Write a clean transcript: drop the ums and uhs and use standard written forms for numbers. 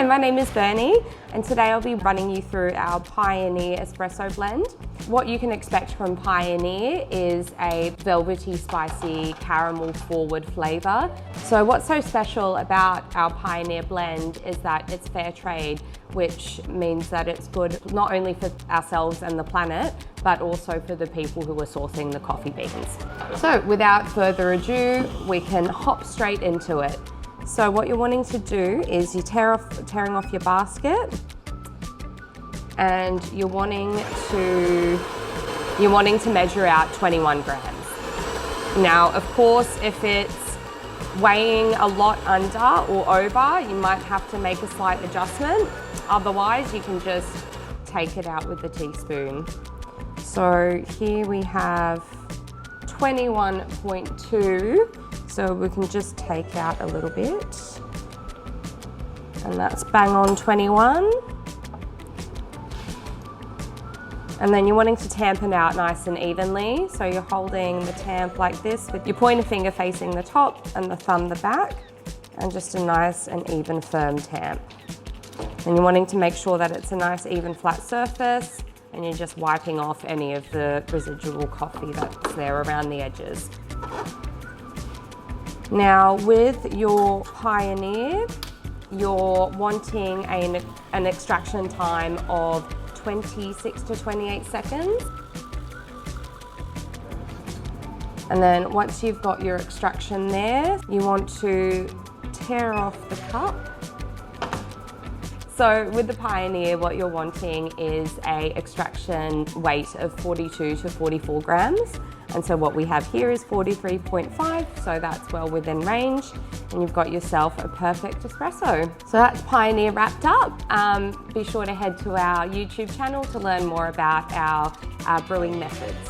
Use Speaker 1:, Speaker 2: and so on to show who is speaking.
Speaker 1: Hi, my name is Bernie, and today I'll be running you through our Pioneer espresso blend. What you can expect from Pioneer is a velvety, spicy, caramel forward flavour. So what's so special about our Pioneer blend is that it's fair trade, which means that it's good not only for ourselves and the planet, but also for the people who are sourcing the coffee beans. So without further ado, we can hop straight into it. So what you're wanting to do is you're tearing off your basket, and you're wanting to measure out 21 grams. Now, of course, if it's weighing a lot under or over, you might have to make a slight adjustment. Otherwise, you can just take it out with the teaspoon. So here we have 21.2. So we can just take out a little bit, and that's bang on 21. And then you're wanting to tamp it out nice and evenly. So you're holding the tamp like this with your pointer finger facing the top and the thumb the back, and just a nice and even firm tamp. And you're wanting to make sure that it's a nice even flat surface, and you're just wiping off any of the residual coffee that's there around the edges. Now with your Pioneer, you're wanting an extraction time of 26 to 28 seconds. And then once you've got your extraction there, you want to tear off the cup. So with the Pioneer, what you're wanting is a extraction weight of 42 to 44 grams. And so what we have here is 43.5, so that's well within range, and you've got yourself a perfect espresso. So that's Pioneer wrapped up. Be sure to head to our YouTube channel to learn more about our brewing methods.